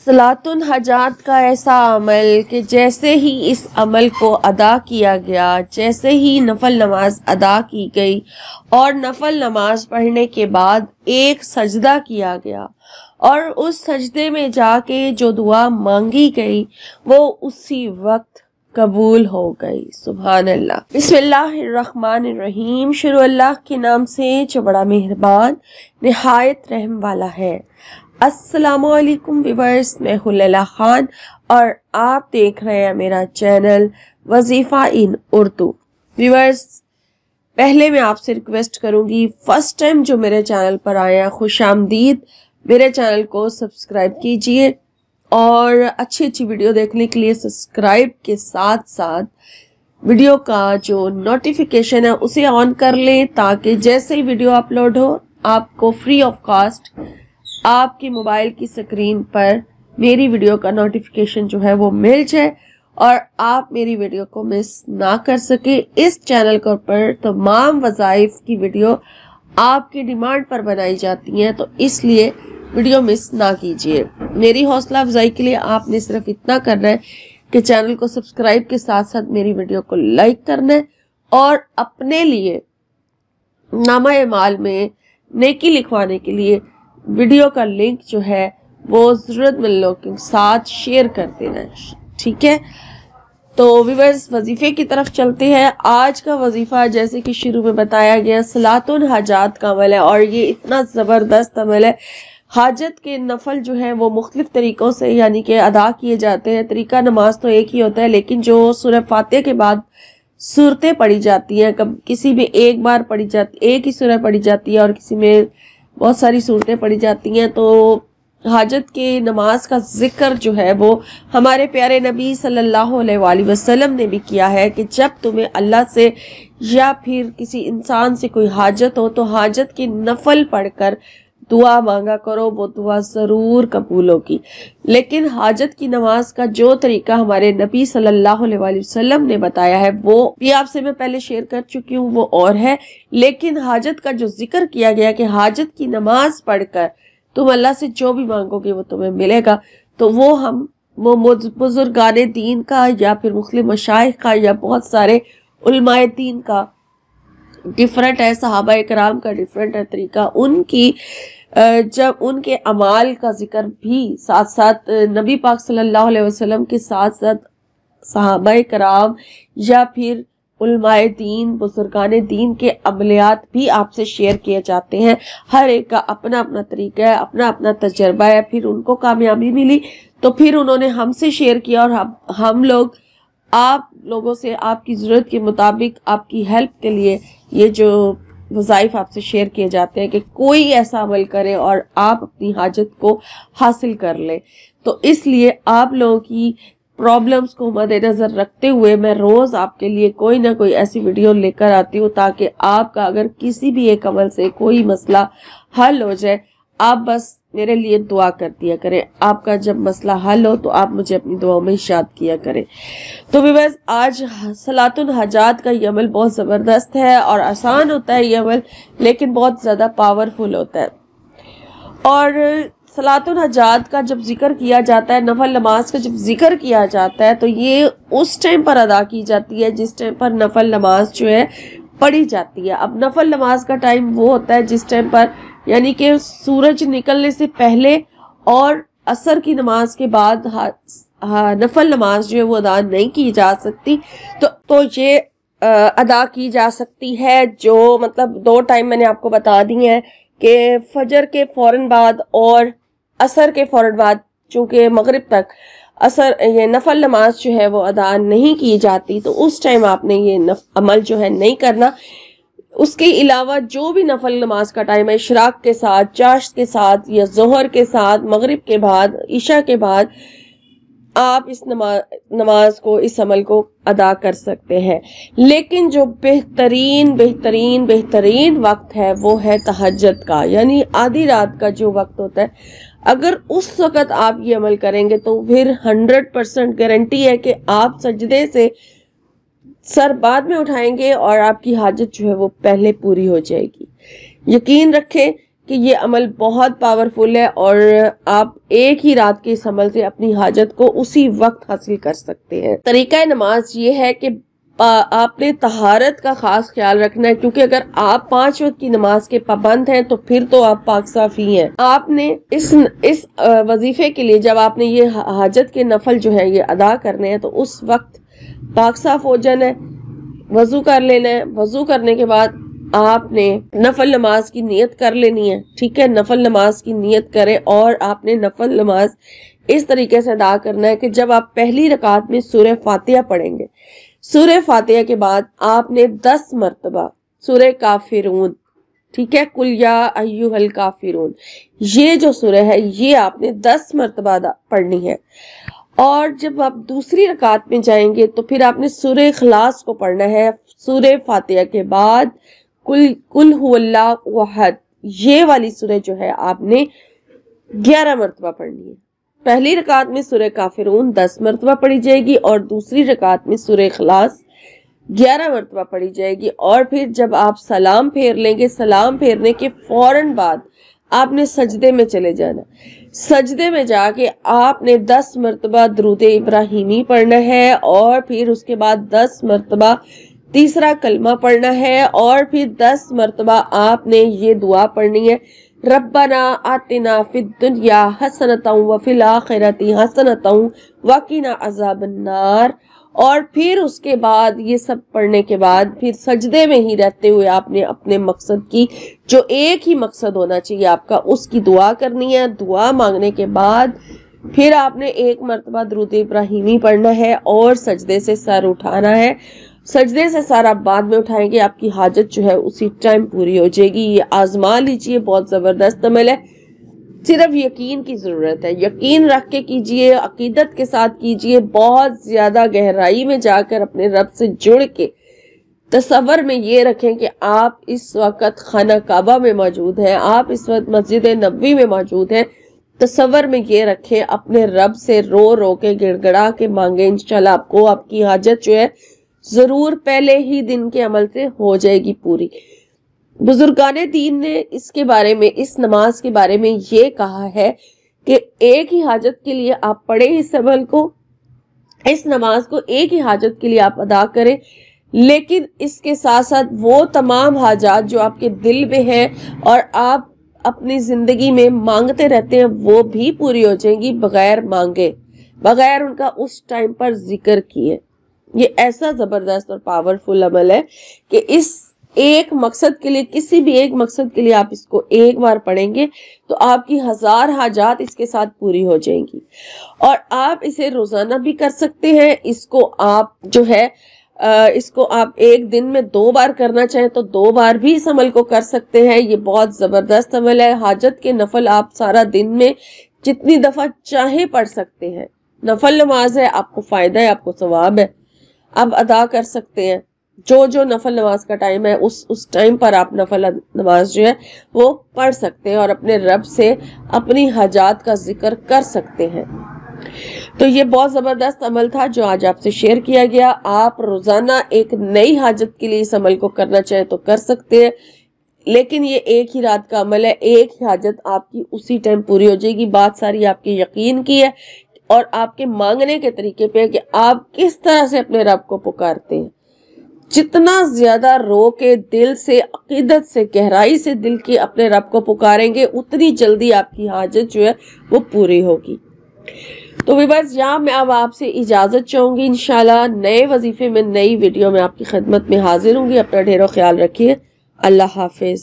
صلاۃ الحاجات کا ایسا عمل کہ جیسے ہی اس عمل کو ادا کیا گیا، جیسے ہی نفل نماز ادا کی گئی اور نفل نماز پڑھنے کے بعد ایک سجدہ کیا گیا اور اس سجدے میں جا کے جو دعا مانگی گئی وہ اسی وقت قبول ہو گئی۔ سبحان اللہ۔ بسم اللہ الرحمن الرحیم۔ شروع اللہ کے نام سے جو بڑا مہربان نہایت رحم والا ہے۔ السلام علیکم ویورز، میں ہوں لیلا خان اور آپ دیکھ رہے ہیں میرا چینل وظیفہ ان اردو۔ ویورز، پہلے میں آپ سے ریکویسٹ کروں گی، فرسٹ ٹائم جو میرے چینل پر آئے ہیں، خوش آمدید۔ میرے چینل کو سبسکرائب کیجئے اور اچھی ویڈیو دیکھنے کے لیے سبسکرائب کے ساتھ ساتھ ویڈیو کا جو نوٹیفیکیشن ہے اسے آن کر لیں، تاکہ جیسے ہی ویڈیو اپلوڈ ہو آپ کو فری آف کاسٹ آپ کی موبائل کی سکرین پر میری ویڈیو کا نوٹیفیکیشن جو ہے وہ مل جائے اور آپ میری ویڈیو کو مس نہ کر سکے۔ اس چینل کے اوپر تمام وظائف کی ویڈیو آپ کی ڈیمانڈ پر بنائی جاتی ہیں، تو اس لیے ویڈیو مس نہ کیجیے۔ میری حوصلہ افزائی کے لیے آپ نے صرف اتنا کرنا ہے کہ چینل کو سبسکرائب کے ساتھ ساتھ میری ویڈیو کو لائک کرنا ہے اور اپنے لیے نامہ اعمال میں نیکی لکھوانے کے لیے ویڈیو کا لنک جو ہے وہ ضرورت مند لوگوں کے ساتھ شیئر کر دینا ہے، ٹھیک ہے؟ تو ویورز، وظیفے کی طرف چلتے ہیں۔ آج کا وظیفہ جیسے کہ شروع میں بتایا گیا صلاۃ الحاجات کا عمل ہے اور یہ اتنا زبردست عمل ہے۔ حاجت کے نفل جو ہے وہ مختلف طریقوں سے یعنی کہ ادا کیے جاتے ہیں۔ طریقہ نماز تو ایک ہی ہوتا ہے، لیکن جو سورہ فاتحہ کے بعد صورتیں پڑھی جاتی ہیں، کسی میں ایک بار پڑھی جاتی، ایک ہی سورہ پڑھی جاتی ہے اور کسی میں بہت ساری صورتیں پڑھی جاتی ہیں۔ تو حاجت کے نماز کا ذکر جو ہے وہ ہمارے پیارے نبی صلی اللہ علیہ وآلہ وسلم نے بھی کیا ہے کہ جب تمہیں اللہ سے یا پھر کسی انسان سے کوئی حاجت ہو تو حاجت کی نفل پڑھ کر دعا مانگا کرو، وہ دعا ضرور قبول ہوگی۔ لیکن حاجت کی نماز کا جو طریقہ ہمارے نبی صلی اللہ علیہ وآلہ وسلم نے بتایا ہے وہ بھی آپ سے میں پہلے شیئر کر چکی ہوں، وہ اور ہے۔ لیکن حاجت کا جو ذکر کیا گیا کہ حاجت کی نماز پڑھ کر تم اللہ سے جو بھی مانگو گے وہ تمہیں ملے گا، تو وہ بزرگان دین کا یا پھر مختلف مشائخ کا یا بہت سارے علماء دین کا ڈیفرنٹ ہے، صحابہ کرام کا ڈیفرنٹ ہے طریقہ۔ ان کی جب ان کے اعمال کا ذکر بھی ساتھ ساتھ نبی پاک صلی اللہ علیہ وسلم کے ساتھ ساتھ صحابہ کرام یا پھر علماء دین، بزرگان دین کے عملیات بھی آپ سے شیئر کیے جاتے ہیں۔ ہر ایک کا اپنا اپنا طریقہ ہے، اپنا اپنا تجربہ ہے، پھر ان کو کامیابی ملی تو پھر انہوں نے ہم سے شیئر کیا اور ہم لوگ آپ لوگوں سے آپ کی ضرورت کے مطابق آپ کی ہیلپ کے لیے یہ جو وظائف آپ سے شیئر کیے جاتے ہیں کہ کوئی ایسا عمل کرے اور آپ اپنی حاجت کو حاصل کر لیں۔ تو اس لیے آپ لوگوں کی پرابلمز کو مد نظر رکھتے ہوئے میں روز آپ کے لیے کوئی نہ کوئی ایسی ویڈیو لے کر آتی ہوں تاکہ آپ کا اگر کسی بھی ایک عمل سے کوئی مسئلہ حل ہو جائے، آپ بس میرے لیے دعا کر دیا کریں۔ آپ کا جب مسئلہ حل ہو تو آپ مجھے اپنی دعاؤں میں ارشاد کیا کریں۔ تو ویورز، آج صلاۃ الحاجات کا یہ عمل بہت زبردست ہے اور آسان ہوتا ہے یہ عمل، لیکن بہت زیادہ پاورفل ہوتا ہے۔ اور صلاۃ الحاجات کا جب ذکر کیا جاتا ہے، نفل نماز کا جب ذکر کیا جاتا ہے تو یہ اس ٹائم پر ادا کی جاتی ہے جس ٹائم پر نفل نماز جو ہے پڑھی جاتی ہے۔ اب نفل نماز کا ٹائم وہ ہوتا ہے جس ٹائم پر یعنی کہ سورج نکلنے سے پہلے اور عصر کی نماز کے بعد نفل نماز جو ہے وہ ادا نہیں کی جا سکتی، تو یہ ادا کی جا سکتی ہے جو مطلب دو ٹائم میں نے آپ کو بتا دی ہیں کہ فجر کے فوراً بعد اور عصر کے فوراً بعد، چونکہ مغرب تک یہ نفل نماز جو ہے وہ ادا نہیں کی جاتی، تو اس ٹائم آپ نے یہ عمل جو ہے نہیں کرنا۔ اس کے علاوہ جو بھی نفل نماز کا ٹائم ہے، اشراق کے ساتھ، چاشت کے ساتھ یا ظہر کے ساتھ، مغرب کے بعد، عشاء کے بعد آپ اس نماز کو، اس عمل کو ادا کر سکتے ہیں۔ لیکن جو بہترین بہترین بہترین وقت ہے وہ ہے تہجد کا، یعنی آدھی رات کا جو وقت ہوتا ہے۔ اگر اس وقت آپ یہ عمل کریں گے تو پھر 100% گارنٹی ہے کہ آپ سجدے سے سر بعد میں اٹھائیں گے اور آپ کی حاجت جو ہے وہ پہلے پوری ہو جائے گی۔ یقین رکھیں کہ یہ عمل بہت پاورفل ہے اور آپ ایک ہی رات کے اس عمل سے اپنی حاجت کو اسی وقت حاصل کر سکتے ہیں۔ طریقہ نماز یہ ہے کہ آپ نے طہارت کا خاص خیال رکھنا ہے، کیونکہ اگر آپ 5 وقت کی نماز کے پابند ہیں تو پھر تو آپ پاک صاف ہی ہیں۔ آپ نے اس وظیفے کے لیے جب آپ نے یہ حاجت کے نفل جو ہے یہ ادا کرنے ہیں تو اس وقت پاک صاف ہو جانا ہے، وضو کر لینا ہے۔ وضو کرنے کے بعد آپ نے نفل نماز کی نیت کر لینی ہے، ٹھیک ہے، نفل نماز کی نیت کریں اور آپ نے نفل نماز اس طریقے سے ادا کرنا ہے کہ جب آپ پہلی رکعت میں سورہ فاتحہ پڑھیں گے، سورہ فاتحہ کے بعد آپ نے 10 مرتبہ سورہ کافرون، ٹھیک ہے، قل یا ایھا الکافرون، یہ جو سورہ ہے یہ آپ نے 10 مرتبہ پڑھنی ہے۔ اور جب آپ دوسری رکعت میں جائیں گے تو پھر آپ نے سورہ اخلاص کو پڑھنا ہے سورہ فاتحہ کے بعد، قل ھو اللہ احد، یہ والی سورہ جو ہے آپ نے 11 مرتبہ پڑھنی ہے۔ پہلی رکعت میں سورہ کافرون 10 مرتبہ پڑھی جائے گی اور دوسری رکعت میں سورہ اخلاص 11 مرتبہ پڑھی جائے گی، اور پھر جب آپ سلام پھیر لیں گے، سلام پھیرنے کے فوراً بعد آپ نے سجدے میں چلے جانا، سجدے میں جا کے آپ نے 10 مرتبہ درود ابراہیمی پڑھنا ہے اور پھر اس کے بعد 10 مرتبہ تیسرا کلمہ پڑھنا ہے اور پھر 10 مرتبہ آپ نے یہ دعا پڑھنی ہے، ربنا آتنا فی الدنیا حسنۃ وفی الآخرۃ حسنۃ وقنا عذاب النار۔ اور پھر اس کے بعد یہ سب پڑھنے کے بعد پھر سجدے میں ہی رہتے ہوئے آپ نے اپنے مقصد کی، جو ایک ہی مقصد ہونا چاہیے آپ کا، اس کی دعا کرنی ہے۔ دعا مانگنے کے بعد پھر آپ نے 1 مرتبہ درود ابراہیمی پڑھنا ہے اور سجدے سے سر اٹھانا ہے۔ سجدے سے سر آپ بعد میں اٹھائیں گے، آپ کی حاجت جو ہے اسی ٹائم پوری ہو جائے گی۔ یہ آزما لیجئے، بہت زبردست عمل ہے، صرف یقین کی ضرورت ہے، یقین رکھ کے کیجئے، عقیدت کے ساتھ کیجئے، بہت زیادہ گہرائی میں جا کر اپنے رب سے جڑ کے تصور میں یہ رکھیں کہ آپ اس وقت خانہ کعبہ میں موجود ہیں، آپ اس وقت مسجد نبوی میں موجود ہیں۔ تصور میں یہ رکھیں، اپنے رب سے رو رو کے گڑ گڑا کے مانگیں، انشاءاللہ آپ کو آپ کی حاجت جو ہے ضرور پہلے ہی دن کے عمل سے ہو جائے گی پوری۔ بزرگان دین نے اس کے بارے میں، اس نماز کے بارے میں یہ کہا ہے کہ ایک ہی حاجت کے لیے آپ پڑھیں اس عمل کو، اس نماز کو ایک ہی حاجت کے لیے آپ ادا کریں، لیکن اس کے ساتھ ساتھ وہ تمام حاجات جو آپ کے دل میں ہیں اور آپ اپنی زندگی میں مانگتے رہتے ہیں وہ بھی پوری ہو جائیں گی بغیر مانگے، بغیر ان کا اس ٹائم پر ذکر کیے۔ یہ ایسا زبردست اور پاورفل عمل ہے کہ اس ایک مقصد کے لیے، کسی بھی ایک مقصد کے لیے آپ اس کو ایک بار پڑھیں گے تو آپ کی 1000 حاجات اس کے ساتھ پوری ہو جائیں گی۔ اور آپ اسے روزانہ بھی کر سکتے ہیں، اس کو آپ جو ہے اس کو آپ ایک دن میں 2 بار کرنا چاہیں تو 2 بار بھی اس عمل کو کر سکتے ہیں۔ یہ بہت زبردست عمل ہے۔ حاجت کے نفل آپ سارا دن میں جتنی دفعہ چاہیں پڑھ سکتے ہیں، نفل نماز ہے، آپ کو فائدہ ہے، آپ کو ثواب ہے، آپ ادا کر سکتے ہیں۔ جو نفل نماز کا ٹائم ہے اس ٹائم پر آپ نفل نماز جو ہے وہ پڑھ سکتے ہیں اور اپنے رب سے اپنی حاجات کا ذکر کر سکتے ہیں۔ تو یہ بہت زبردست عمل تھا جو آج آپ سے شیئر کیا گیا۔ آپ روزانہ ایک نئی حاجت کے لیے اس عمل کو کرنا چاہیں تو کر سکتے ہیں، لیکن یہ ایک ہی رات کا عمل ہے، ایک ہی حاجت آپ کی اسی ٹائم پوری ہو جائے گی۔ بات ساری آپ کے یقین کی ہے اور آپ کے مانگنے کے طریقے پہ کہ آپ کس طرح سے اپنے رب کو پکارتے ہیں۔ جتنا زیادہ رو کے دل سے، عقیدت سے، گہرائی سے دل کے اپنے رب کو پکاریں گے، اتنی جلدی آپ کی حاجت جو ہے وہ پوری ہوگی۔ تو بس یہاں میں اب آپ سے اجازت چاہوں گی، انشاءاللہ نئے وظیفے میں، نئی ویڈیو میں آپ کی خدمت میں حاضر ہوں گی۔ اپنا ڈھیروں خیال رکھیے۔ اللہ حافظ۔